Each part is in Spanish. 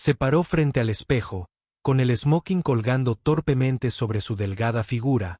Se paró frente al espejo, con el smoking colgando torpemente sobre su delgada figura,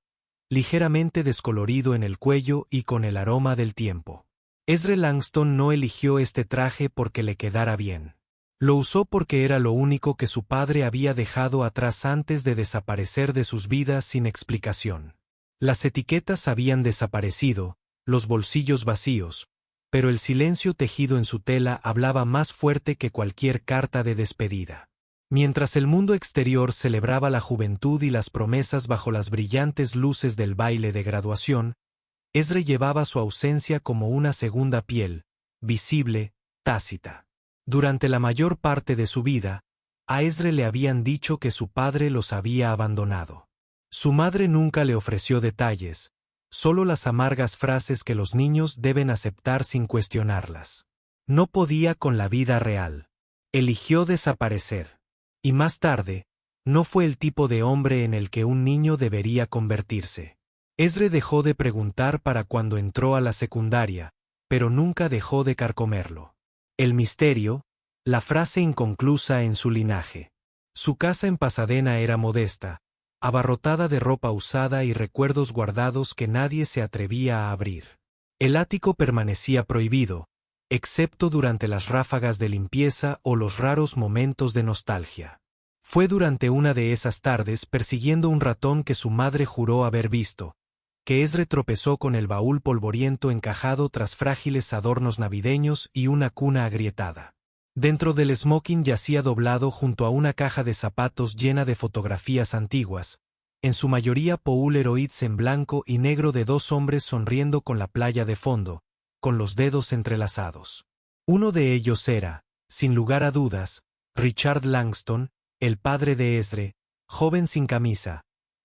ligeramente descolorido en el cuello y con el aroma del tiempo. Ezra Langston no eligió este traje porque le quedara bien. Lo usó porque era lo único que su padre había dejado atrás antes de desaparecer de sus vidas sin explicación. Las etiquetas habían desaparecido, los bolsillos vacíos, pero el silencio tejido en su tela hablaba más fuerte que cualquier carta de despedida. Mientras el mundo exterior celebraba la juventud y las promesas bajo las brillantes luces del baile de graduación, Ezra llevaba su ausencia como una segunda piel, visible, tácita. Durante la mayor parte de su vida, a Ezra le habían dicho que su padre los había abandonado. Su madre nunca le ofreció detalles, solo las amargas frases que los niños deben aceptar sin cuestionarlas. No podía con la vida real. Eligió desaparecer. Y más tarde, no fue el tipo de hombre en el que un niño debería convertirse. Ezra dejó de preguntar para cuando entró a la secundaria, pero nunca dejó de carcomerlo. El misterio, la frase inconclusa en su linaje. Su casa en Pasadena era modesta, abarrotada de ropa usada y recuerdos guardados que nadie se atrevía a abrir. El ático permanecía prohibido, excepto durante las ráfagas de limpieza o los raros momentos de nostalgia. Fue durante una de esas tardes persiguiendo un ratón que su madre juró haber visto, que Ezra tropezó con el baúl polvoriento encajado tras frágiles adornos navideños y una cuna agrietada. Dentro del smoking yacía doblado junto a una caja de zapatos llena de fotografías antiguas, en su mayoría Polaroids en blanco y negro de dos hombres sonriendo con la playa de fondo, con los dedos entrelazados. Uno de ellos era, sin lugar a dudas, Richard Langston, el padre de Ezra, joven sin camisa,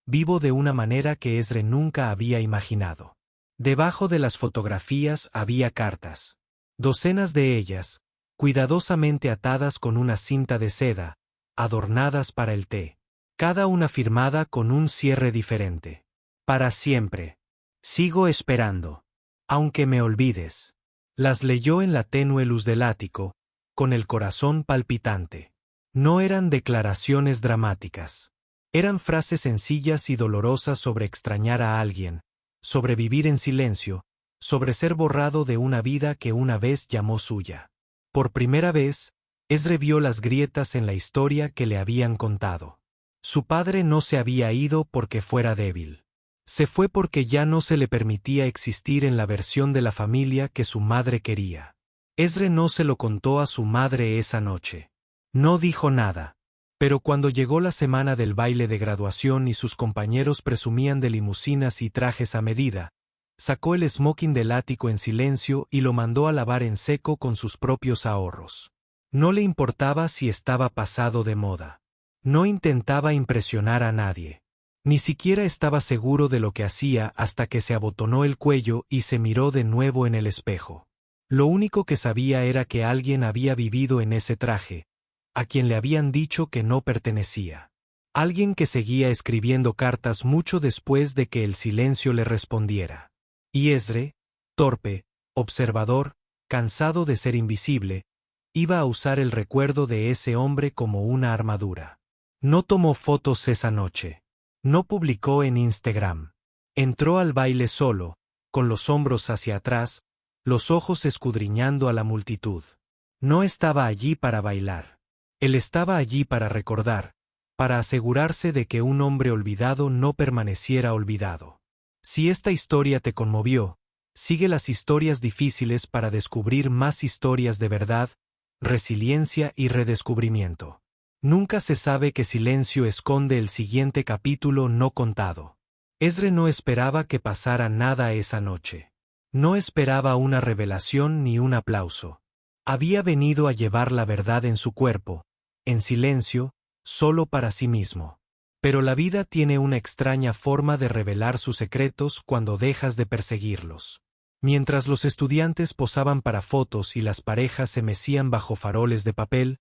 vivo de una manera que Ezra nunca había imaginado. Debajo de las fotografías había cartas. Docenas de ellas, cuidadosamente atadas con una cinta de seda, adornadas para el té. Cada una firmada con un cierre diferente. Para siempre. Sigo esperando. Aunque me olvides. Las leyó en la tenue luz del ático, con el corazón palpitante. No eran declaraciones dramáticas. Eran frases sencillas y dolorosas sobre extrañar a alguien, sobre vivir en silencio, sobre ser borrado de una vida que una vez llamó suya. Por primera vez, Ezra vio las grietas en la historia que le habían contado. Su padre no se había ido porque fuera débil. Se fue porque ya no se le permitía existir en la versión de la familia que su madre quería. Ezra no se lo contó a su madre esa noche. No dijo nada. Pero cuando llegó la semana del baile de graduación y sus compañeros presumían de limusinas y trajes a medida, sacó el smoking del ático en silencio y lo mandó a lavar en seco con sus propios ahorros. No le importaba si estaba pasado de moda. No intentaba impresionar a nadie. Ni siquiera estaba seguro de lo que hacía hasta que se abotonó el cuello y se miró de nuevo en el espejo. Lo único que sabía era que alguien había vivido en ese traje, a quien le habían dicho que no pertenecía. Alguien que seguía escribiendo cartas mucho después de que el silencio le respondiera. Y Ezra, torpe, observador, cansado de ser invisible, iba a usar el recuerdo de ese hombre como una armadura. No tomó fotos esa noche. No publicó en Instagram. Entró al baile solo, con los hombros hacia atrás, los ojos escudriñando a la multitud. No estaba allí para bailar. Él estaba allí para recordar, para asegurarse de que un hombre olvidado no permaneciera olvidado. Si esta historia te conmovió, sigue las historias difíciles para descubrir más historias de verdad, resiliencia y redescubrimiento. Nunca se sabe qué silencio esconde el siguiente capítulo no contado. Ezra no esperaba que pasara nada esa noche. No esperaba una revelación ni un aplauso. Había venido a llevar la verdad en su cuerpo, en silencio, solo para sí mismo. Pero la vida tiene una extraña forma de revelar sus secretos cuando dejas de perseguirlos. Mientras los estudiantes posaban para fotos y las parejas se mecían bajo faroles de papel,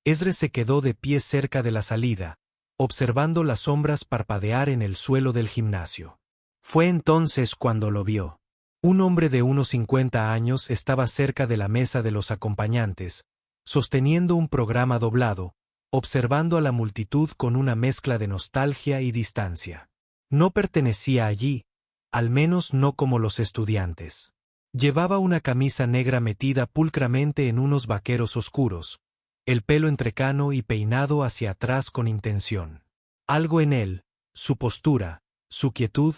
Ezra se quedó de pie cerca de la salida, observando las sombras parpadear en el suelo del gimnasio. Fue entonces cuando lo vio. Un hombre de unos 50 años estaba cerca de la mesa de los acompañantes, sosteniendo un programa doblado, observando a la multitud con una mezcla de nostalgia y distancia. No pertenecía allí, al menos no como los estudiantes. Llevaba una camisa negra metida pulcramente en unos vaqueros oscuros, el pelo entrecano y peinado hacia atrás con intención. Algo en él, su postura, su quietud,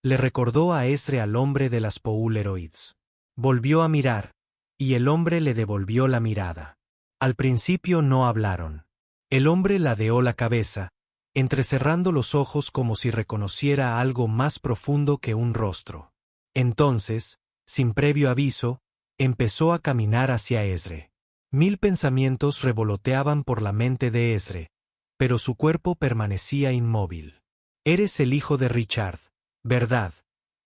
le recordó a Esdre al hombre de las Polaroids. Volvió a mirar, y el hombre le devolvió la mirada. Al principio no hablaron. El hombre ladeó la cabeza, entrecerrando los ojos como si reconociera algo más profundo que un rostro. Entonces, sin previo aviso, empezó a caminar hacia Esdre. 1000 pensamientos revoloteaban por la mente de Esdre, pero su cuerpo permanecía inmóvil. «Eres el hijo de Richard, ¿verdad?»,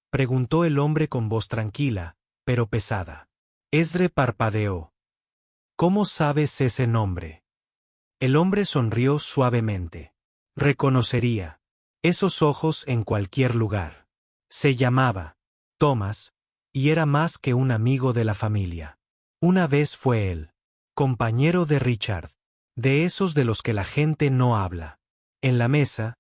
preguntó el hombre con voz tranquila, pero pesada. Esdre parpadeó. «¿Cómo sabes ese nombre?». El hombre sonrió suavemente. Reconocería esos ojos en cualquier lugar. Se llamaba Thomas, y era más que un amigo de la familia. Una vez fue él, compañero de Richard, de esos de los que la gente no habla. En la mesa,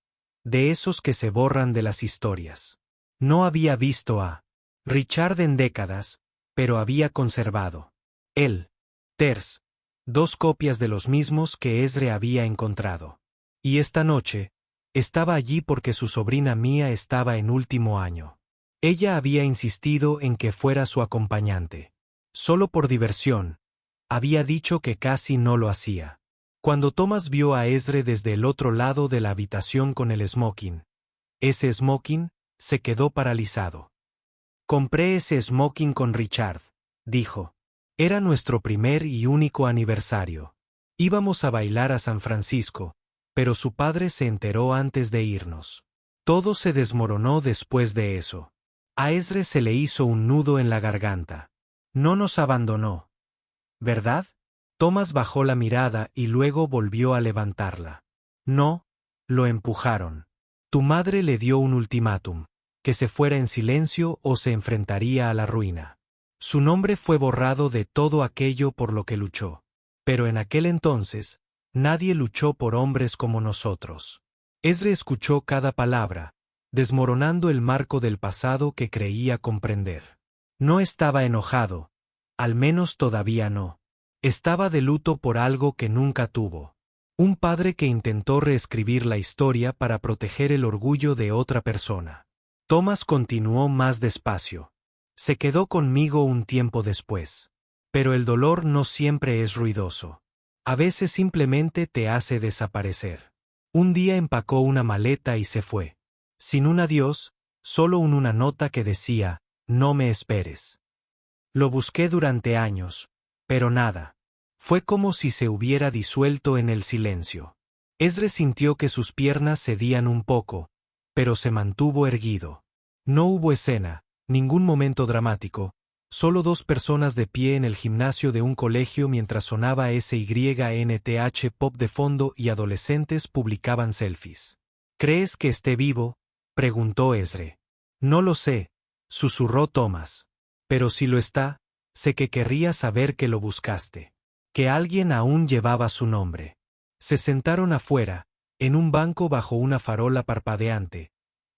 de esos que se borran de las historias. No había visto a Richard en décadas, pero había conservado él, Ters, 2 copias de los mismos que Esdre había encontrado. Y esta noche, estaba allí porque su sobrina Mía estaba en último año. Ella había insistido en que fuera su acompañante. Solo por diversión, había dicho que casi no lo hacía. Cuando Thomas vio a Esdre desde el otro lado de la habitación con el smoking, ese smoking, se quedó paralizado. «Compré ese smoking con Richard», dijo. «Era nuestro primer y único aniversario. Íbamos a bailar a San Francisco, pero su padre se enteró antes de irnos. Todo se desmoronó después de eso». A Esdre se le hizo un nudo en la garganta. «No nos abandonó, ¿verdad?». Thomas bajó la mirada y luego volvió a levantarla. «No, lo empujaron. Tu madre le dio un ultimátum, que se fuera en silencio o se enfrentaría a la ruina. Su nombre fue borrado de todo aquello por lo que luchó. Pero en aquel entonces, nadie luchó por hombres como nosotros». Esdre escuchó cada palabra, desmoronando el marco del pasado que creía comprender. No estaba enojado, al menos todavía no. Estaba de luto por algo que nunca tuvo. Un padre que intentó reescribir la historia para proteger el orgullo de otra persona. Thomas continuó más despacio. «Se quedó conmigo un tiempo después. Pero el dolor no siempre es ruidoso. A veces simplemente te hace desaparecer. Un día empacó una maleta y se fue. Sin un adiós, solo una nota que decía, «No me esperes». Lo busqué durante años, pero nada. Fue como si se hubiera disuelto en el silencio. Esdre sintió que sus piernas cedían un poco, pero se mantuvo erguido. No hubo escena, ningún momento dramático, solo 2 personas de pie en el gimnasio de un colegio mientras sonaba SYNTH pop de fondo y adolescentes publicaban selfies. «¿Crees que esté vivo?», preguntó Esdre. «No lo sé», susurró Thomas. «Pero si lo está, sé que querría saber que lo buscaste. Que alguien aún llevaba su nombre». Se sentaron afuera, en un banco bajo una farola parpadeante,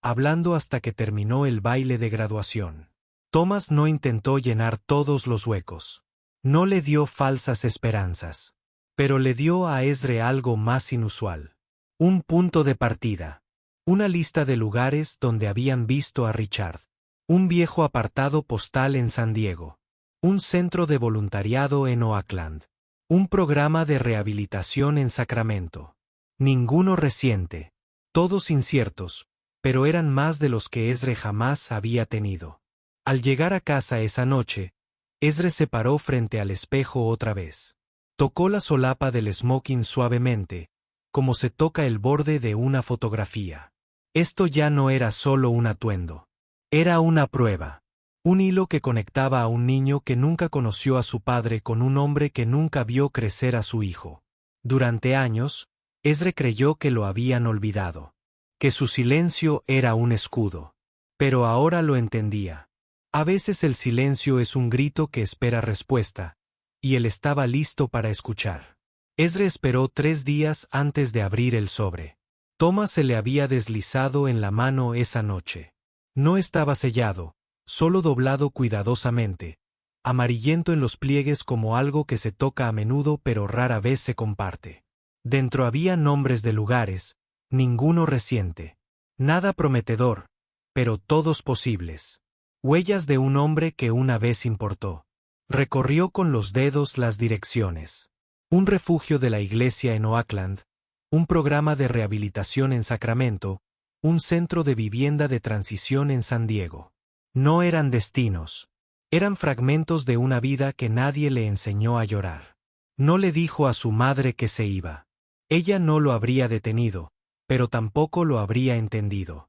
hablando hasta que terminó el baile de graduación. Thomas no intentó llenar todos los huecos. No le dio falsas esperanzas. Pero le dio a Esdre algo más inusual. Un punto de partida. Una lista de lugares donde habían visto a Richard. Un viejo apartado postal en San Diego. Un centro de voluntariado en Oakland. Un programa de rehabilitación en Sacramento. Ninguno reciente. Todos inciertos, pero eran más de los que Esdre jamás había tenido. Al llegar a casa esa noche, Esdre se paró frente al espejo otra vez. Tocó la solapa del smoking suavemente, como se toca el borde de una fotografía. Esto ya no era solo un atuendo. Era una prueba. Un hilo que conectaba a un niño que nunca conoció a su padre con un hombre que nunca vio crecer a su hijo. Durante años, Esdre creyó que lo habían olvidado. Que su silencio era un escudo. Pero ahora lo entendía. A veces el silencio es un grito que espera respuesta, y él estaba listo para escuchar. Ezra esperó 3 días antes de abrir el sobre. Toma se le había deslizado en la mano esa noche. No estaba sellado, solo doblado cuidadosamente, amarillento en los pliegues como algo que se toca a menudo pero rara vez se comparte. Dentro había nombres de lugares, ninguno reciente. Nada prometedor, pero todos posibles. Huellas de un hombre que una vez importó. Recorrió con los dedos las direcciones. Un refugio de la iglesia en Oakland, un programa de rehabilitación en Sacramento, un centro de vivienda de transición en San Diego. No eran destinos. Eran fragmentos de una vida que nadie le enseñó a llorar. No le dijo a su madre que se iba. Ella no lo habría detenido, pero tampoco lo habría entendido.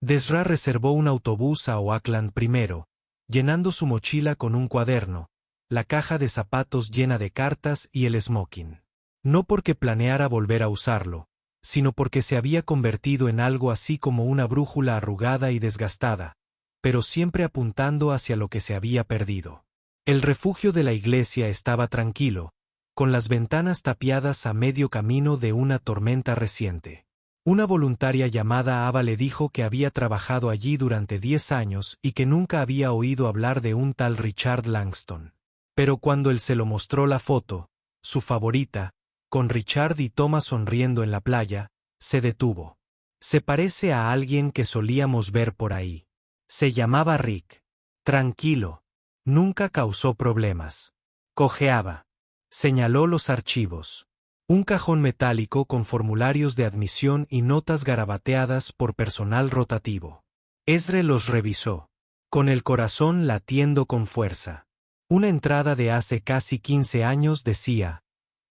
Ezra reservó un autobús a Oakland primero, llenando su mochila con un cuaderno, la caja de zapatos llena de cartas y el smoking. No porque planeara volver a usarlo, sino porque se había convertido en algo así como una brújula arrugada y desgastada, pero siempre apuntando hacia lo que se había perdido. El refugio de la iglesia estaba tranquilo, con las ventanas tapiadas a medio camino de una tormenta reciente. Una voluntaria llamada Ava le dijo que había trabajado allí durante 10 años y que nunca había oído hablar de un tal Richard Langston. Pero cuando él se lo mostró la foto, su favorita, con Richard y Thomas sonriendo en la playa, se detuvo. Se parece a alguien que solíamos ver por ahí. Se llamaba Rick. Tranquilo. Nunca causó problemas. Cojeaba. Señaló los archivos. Un cajón metálico con formularios de admisión y notas garabateadas por personal rotativo. Ezra los revisó. Con el corazón latiendo con fuerza. Una entrada de hace casi 15 años decía: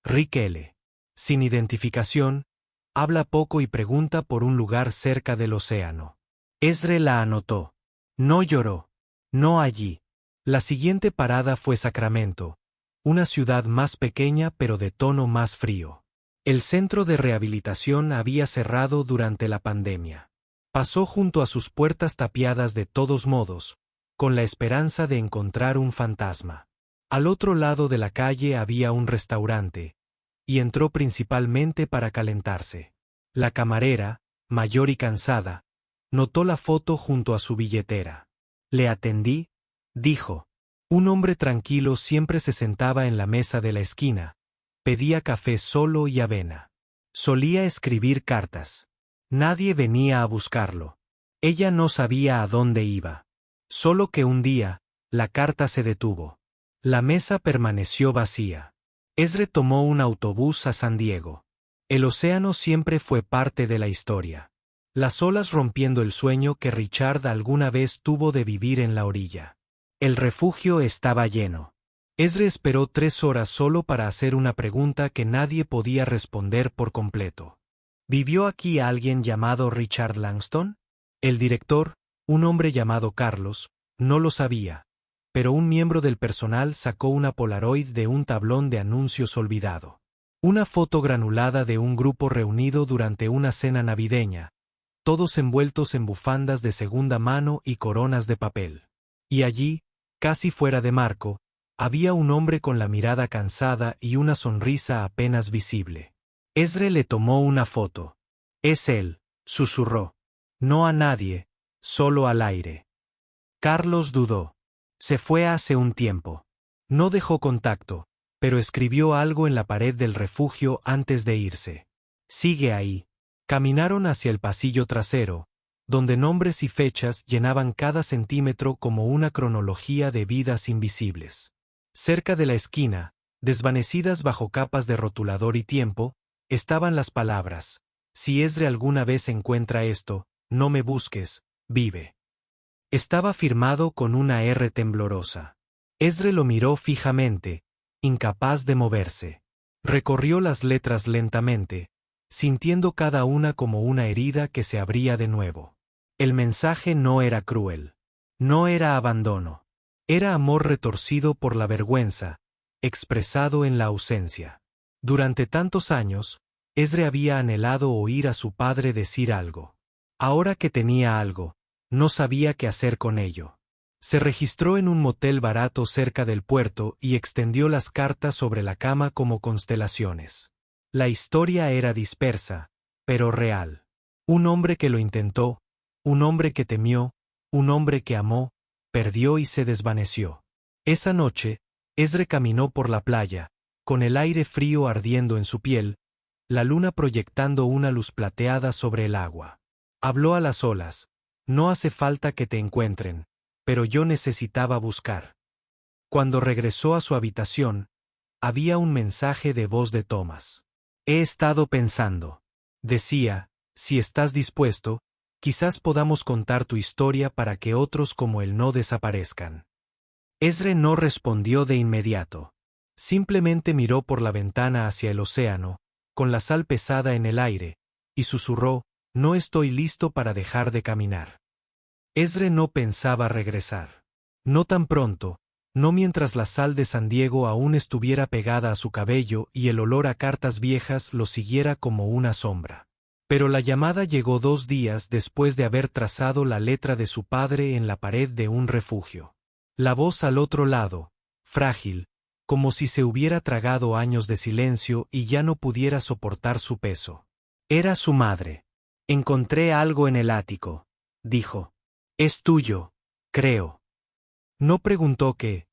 Rick L. Sin identificación, habla poco y pregunta por un lugar cerca del océano. Ezra la anotó. No lloró. No allí. La siguiente parada fue Sacramento, una ciudad más pequeña pero de tono más frío. El centro de rehabilitación había cerrado durante la pandemia. Pasó junto a sus puertas tapiadas de todos modos, con la esperanza de encontrar un fantasma. Al otro lado de la calle había un restaurante, y entró principalmente para calentarse. La camarera, mayor y cansada, notó la foto junto a su billetera. «¿Le atendí?», dijo. Un hombre tranquilo siempre se sentaba en la mesa de la esquina. Pedía café solo y avena. Solía escribir cartas. Nadie venía a buscarlo. Ella no sabía a dónde iba. Solo que un día, la carta se detuvo. La mesa permaneció vacía. Ezra tomó un autobús a San Diego. El océano siempre fue parte de la historia. Las olas rompiendo el sueño que Richard alguna vez tuvo de vivir en la orilla. El refugio estaba lleno. Ezra esperó 3 horas solo para hacer una pregunta que nadie podía responder por completo. ¿Vivió aquí alguien llamado Richard Langston? El director, un hombre llamado Carlos, no lo sabía, pero un miembro del personal sacó una Polaroid de un tablón de anuncios olvidado. Una foto granulada de un grupo reunido durante una cena navideña, todos envueltos en bufandas de segunda mano y coronas de papel. Y allí, casi fuera de marco, había un hombre con la mirada cansada y una sonrisa apenas visible. Ezra le tomó una foto. «Es él», susurró. «No a nadie, solo al aire». Carlos dudó. Se fue hace un tiempo. No dejó contacto, pero escribió algo en la pared del refugio antes de irse. «Sigue ahí». Caminaron hacia el pasillo trasero, donde nombres y fechas llenaban cada centímetro como una cronología de vidas invisibles. Cerca de la esquina, desvanecidas bajo capas de rotulador y tiempo, estaban las palabras: «Si Ezra alguna vez encuentra esto, no me busques, vive». Estaba firmado con una R temblorosa. Ezra lo miró fijamente, incapaz de moverse. Recorrió las letras lentamente, sintiendo cada una como una herida que se abría de nuevo. El mensaje no era cruel. No era abandono. Era amor retorcido por la vergüenza, expresado en la ausencia. Durante tantos años, Ezra había anhelado oír a su padre decir algo. Ahora que tenía algo, no sabía qué hacer con ello. Se registró en un motel barato cerca del puerto y extendió las cartas sobre la cama como constelaciones. La historia era dispersa, pero real. Un hombre que lo intentó, un hombre que temió, un hombre que amó, perdió y se desvaneció. Esa noche, Ezra caminó por la playa, con el aire frío ardiendo en su piel, la luna proyectando una luz plateada sobre el agua. Habló a las olas: no hace falta que te encuentren, pero yo necesitaba buscar. Cuando regresó a su habitación, había un mensaje de voz de Thomas. He estado pensando. Decía, si estás dispuesto, quizás podamos contar tu historia para que otros como él no desaparezcan. Ezra no respondió de inmediato. Simplemente miró por la ventana hacia el océano, con la sal pesada en el aire, y susurró: no estoy listo para dejar de caminar. Ezra no pensaba regresar. No tan pronto, no mientras la sal de San Diego aún estuviera pegada a su cabello y el olor a cartas viejas lo siguiera como una sombra. Pero la llamada llegó 2 días después de haber trazado la letra de su padre en la pared de un refugio. La voz al otro lado, frágil, como si se hubiera tragado años de silencio y ya no pudiera soportar su peso. Era su madre. Encontré algo en el ático, dijo. Es tuyo, creo. No preguntó qué,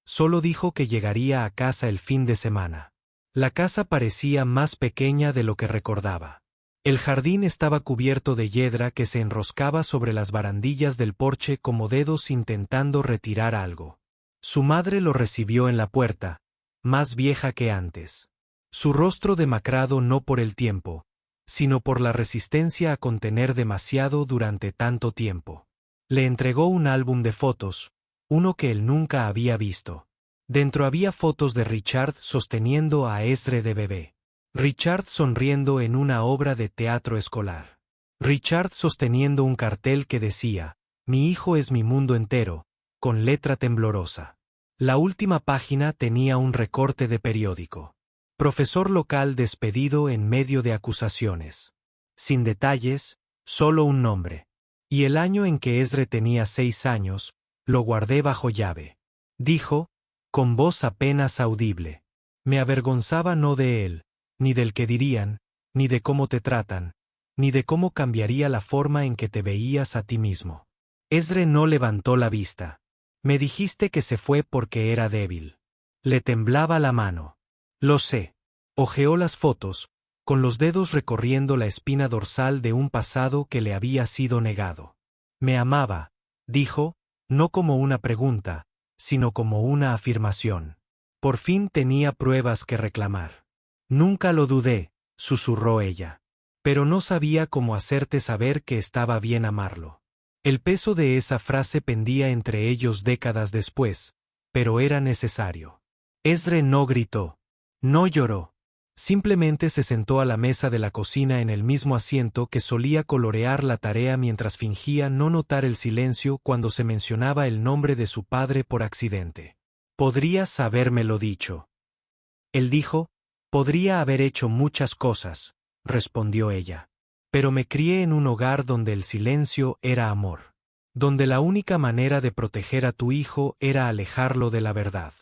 solo dijo que llegaría a casa el fin de semana. La casa parecía más pequeña de lo que recordaba. El jardín estaba cubierto de hiedra que se enroscaba sobre las barandillas del porche como dedos intentando retirar algo. Su madre lo recibió en la puerta, más vieja que antes. Su rostro demacrado no por el tiempo, sino por la resistencia a contener demasiado durante tanto tiempo. Le entregó un álbum de fotos, uno que él nunca había visto. Dentro había fotos de Richard sosteniendo a Ezra de bebé. Richard sonriendo en una obra de teatro escolar. Richard sosteniendo un cartel que decía: mi hijo es mi mundo entero, con letra temblorosa. La última página tenía un recorte de periódico. Profesor local despedido en medio de acusaciones. Sin detalles, solo un nombre. Y el año en que Ezra tenía 6 años, lo guardé bajo llave. Dijo, con voz apenas audible. Me avergonzaba no de él, ni del que dirían, ni de cómo te tratan, ni de cómo cambiaría la forma en que te veías a ti mismo. Ezra no levantó la vista. Me dijiste que se fue porque era débil. Le temblaba la mano. Lo sé. Hojeó las fotos, con los dedos recorriendo la espina dorsal de un pasado que le había sido negado. Me amaba, dijo, no como una pregunta, sino como una afirmación. Por fin tenía pruebas que reclamar. Nunca lo dudé, susurró ella. Pero no sabía cómo hacerte saber que estaba bien amarlo. El peso de esa frase pendía entre ellos décadas después, pero era necesario. Ezra no gritó. No lloró. Simplemente se sentó a la mesa de la cocina en el mismo asiento que solía colorear la tarea mientras fingía no notar el silencio cuando se mencionaba el nombre de su padre por accidente. Podrías habérmelo dicho. Él dijo, podría haber hecho muchas cosas, respondió ella. Pero me crié en un hogar donde el silencio era amor. Donde la única manera de proteger a tu hijo era alejarlo de la verdad.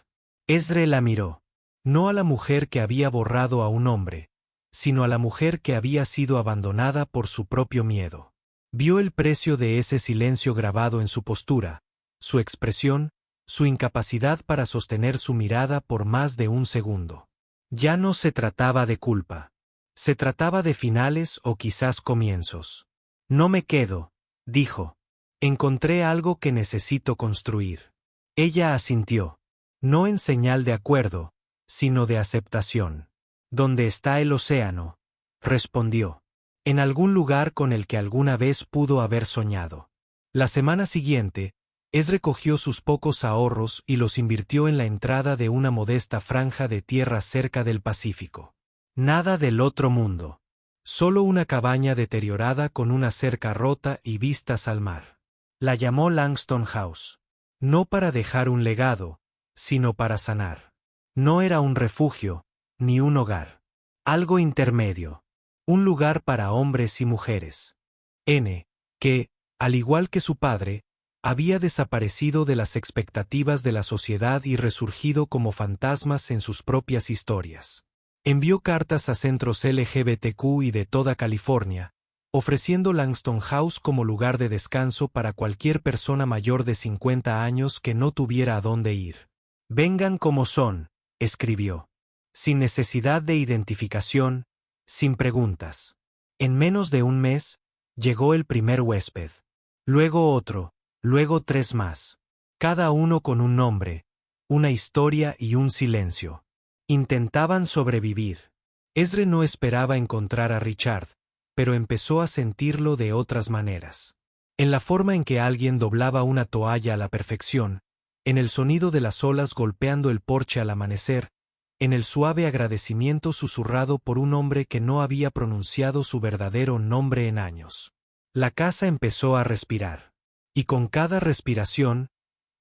Ezra la miró. No a la mujer que había borrado a un hombre, sino a la mujer que había sido abandonada por su propio miedo. Vio el precio de ese silencio grabado en su postura, su expresión, su incapacidad para sostener su mirada por más de un segundo. Ya no se trataba de culpa. Se trataba de finales o quizás comienzos. No me quedo, dijo. Encontré algo que necesito construir. Ella asintió. No en señal de acuerdo, sino de aceptación. ¿Dónde está el océano? Respondió. En algún lugar con el que alguna vez pudo haber soñado. La semana siguiente, Ezra cogió sus pocos ahorros y los invirtió en la entrada de una modesta franja de tierra cerca del Pacífico. Nada del otro mundo. Solo una cabaña deteriorada con una cerca rota y vistas al mar. La llamó Langston House. No para dejar un legado, sino para sanar. No era un refugio, ni un hogar. Algo intermedio. Un lugar para hombres y mujeres. Que, al igual que su padre, había desaparecido de las expectativas de la sociedad y resurgido como fantasmas en sus propias historias. Envió cartas a centros LGBTQ y de toda California, ofreciendo Langston House como lugar de descanso para cualquier persona mayor de 50 años que no tuviera a dónde ir. Vengan como son, escribió. Sin necesidad de identificación, sin preguntas. En menos de un mes, llegó el primer huésped. Luego otro, luego 3 más. Cada uno con un nombre, una historia y un silencio. Intentaban sobrevivir. Ezra no esperaba encontrar a Richard, pero empezó a sentirlo de otras maneras. En la forma en que alguien doblaba una toalla a la perfección, en el sonido de las olas golpeando el porche al amanecer, en el suave agradecimiento susurrado por un hombre que no había pronunciado su verdadero nombre en años. La casa empezó a respirar. Y con cada respiración,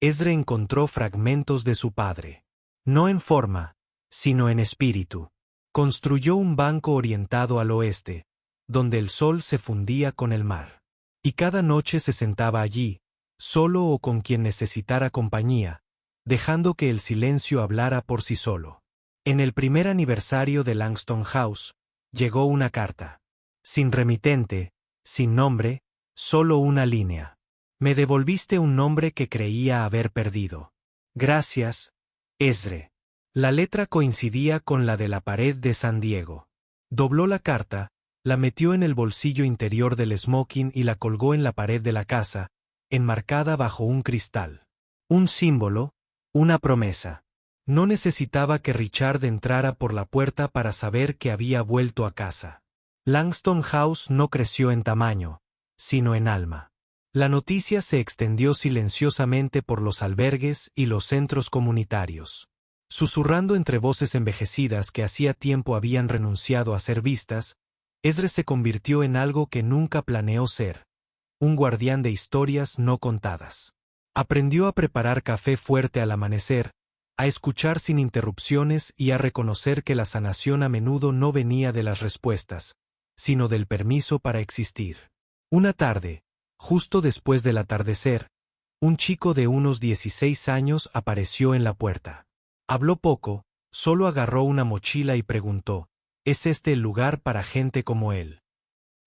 Ezra encontró fragmentos de su padre. No en forma, sino en espíritu. Construyó un banco orientado al oeste, donde el sol se fundía con el mar. Y cada noche se sentaba allí, solo o con quien necesitara compañía, dejando que el silencio hablara por sí solo. En el primer aniversario de Langston House, llegó una carta. Sin remitente, sin nombre, solo una línea. Me devolviste un nombre que creía haber perdido. Gracias, Ezra. La letra coincidía con la de la pared de San Diego. Dobló la carta, la metió en el bolsillo interior del smoking y la colgó en la pared de la casa, enmarcada bajo un cristal. Un símbolo, una promesa. No necesitaba que Richard entrara por la puerta para saber que había vuelto a casa. Langston House no creció en tamaño, sino en alma. La noticia se extendió silenciosamente por los albergues y los centros comunitarios. Susurrando entre voces envejecidas que hacía tiempo habían renunciado a ser vistas, Ezra se convirtió en algo que nunca planeó ser: un guardián de historias no contadas. Aprendió a preparar café fuerte al amanecer, a escuchar sin interrupciones y a reconocer que la sanación a menudo no venía de las respuestas, sino del permiso para existir. Una tarde, justo después del atardecer, un chico de unos 16 años apareció en la puerta. Habló poco, solo agarró una mochila y preguntó: ¿Es este el lugar para gente como él?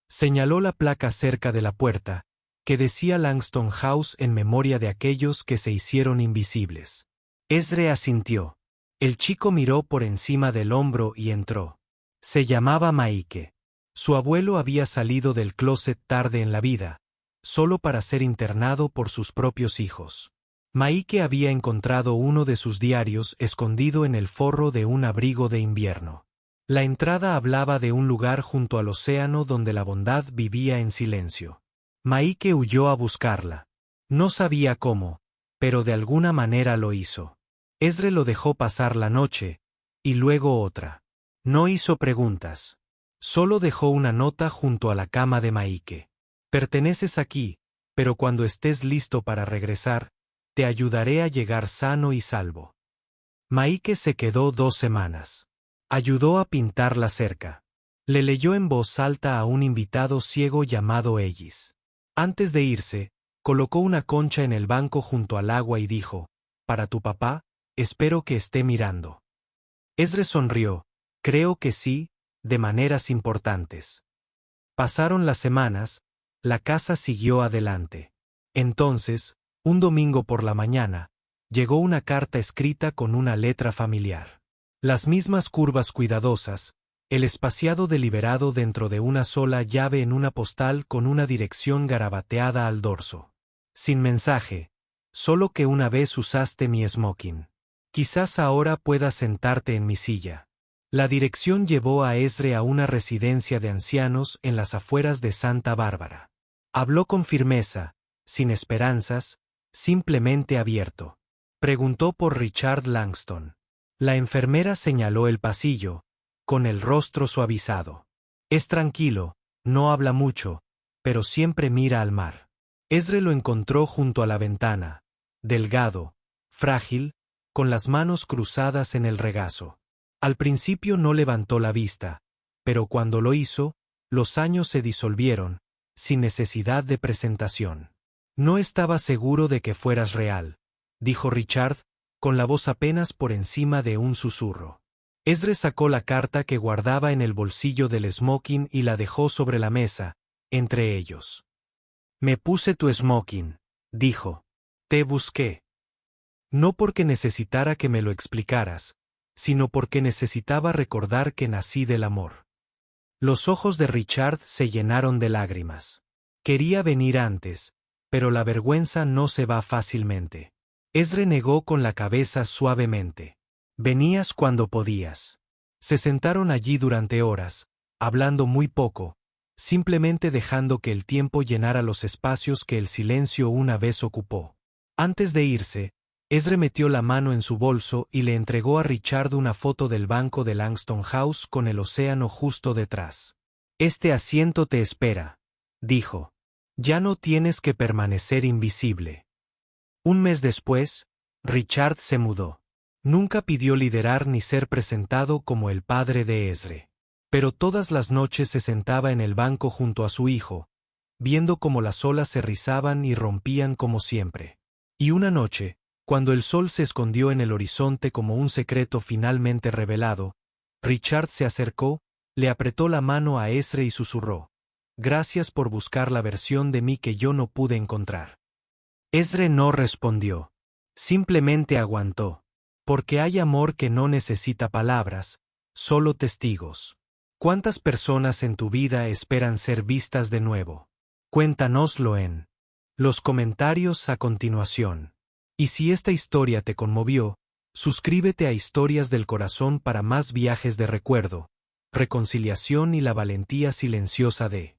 Señaló la placa cerca de la puerta, que decía Langston House en memoria de aquellos que se hicieron invisibles. Ezra asintió. El chico miró por encima del hombro y entró. Se llamaba Mike. Su abuelo había salido del closet tarde en la vida, solo para ser internado por sus propios hijos. Mike había encontrado uno de sus diarios escondido en el forro de un abrigo de invierno. La entrada hablaba de un lugar junto al océano donde la bondad vivía en silencio. Mike huyó a buscarla. No sabía cómo, pero de alguna manera lo hizo. Ezra lo dejó pasar la noche, y luego otra. No hizo preguntas. Solo dejó una nota junto a la cama de Mike. Perteneces aquí, pero cuando estés listo para regresar, te ayudaré a llegar sano y salvo. Mike se quedó 2 semanas. Ayudó a pintar la cerca. Le leyó en voz alta a un invitado ciego llamado Ellis. Antes de irse, colocó una concha en el banco junto al agua y dijo: «Para tu papá, espero que esté mirando». Ezra sonrió: «Creo que sí, de maneras importantes». Pasaron las semanas, la casa siguió adelante. Entonces, un domingo por la mañana, llegó una carta escrita con una letra familiar. Las mismas curvas cuidadosas, el espaciado deliberado dentro de una sola llave en una postal con una dirección garabateada al dorso. Sin mensaje, solo que una vez usaste mi smoking. Quizás ahora puedas sentarte en mi silla. La dirección llevó a Ezra a una residencia de ancianos en las afueras de Santa Bárbara. Habló con firmeza, sin esperanzas, simplemente abierto. Preguntó por Richard Langston. La enfermera señaló el pasillo, con el rostro suavizado. Es tranquilo, no habla mucho, pero siempre mira al mar. Ezra lo encontró junto a la ventana, delgado, frágil, con las manos cruzadas en el regazo. Al principio no levantó la vista, pero cuando lo hizo, los años se disolvieron, sin necesidad de presentación. No estaba seguro de que fueras real, dijo Richard, con la voz apenas por encima de un susurro. Ezra sacó la carta que guardaba en el bolsillo del smoking y la dejó sobre la mesa, entre ellos. Me puse tu smoking, dijo. Te busqué. No porque necesitara que me lo explicaras, sino porque necesitaba recordar que nací del amor. Los ojos de Richard se llenaron de lágrimas. Quería venir antes, pero la vergüenza no se va fácilmente. Ezra negó con la cabeza suavemente. Venías cuando podías. Se sentaron allí durante horas, hablando muy poco, simplemente dejando que el tiempo llenara los espacios que el silencio una vez ocupó. Antes de irse, Ezra metió la mano en su bolso y le entregó a Richard una foto del banco de Langston House con el océano justo detrás. Este asiento te espera, dijo. Ya no tienes que permanecer invisible. Un mes después, Richard se mudó. Nunca pidió liderar ni ser presentado como el padre de Ezra. Pero todas las noches se sentaba en el banco junto a su hijo, viendo cómo las olas se rizaban y rompían como siempre. Y una noche, cuando el sol se escondió en el horizonte como un secreto finalmente revelado, Richard se acercó, le apretó la mano a Ezra y susurró: «Gracias por buscar la versión de mí que yo no pude encontrar». Ezra no respondió. Simplemente aguantó. Porque hay amor que no necesita palabras, solo testigos. ¿Cuántas personas en tu vida esperan ser vistas de nuevo? Cuéntanoslo en los comentarios a continuación. Y si esta historia te conmovió, suscríbete a Historias del Corazón para más viajes de recuerdo, reconciliación y la valentía silenciosa de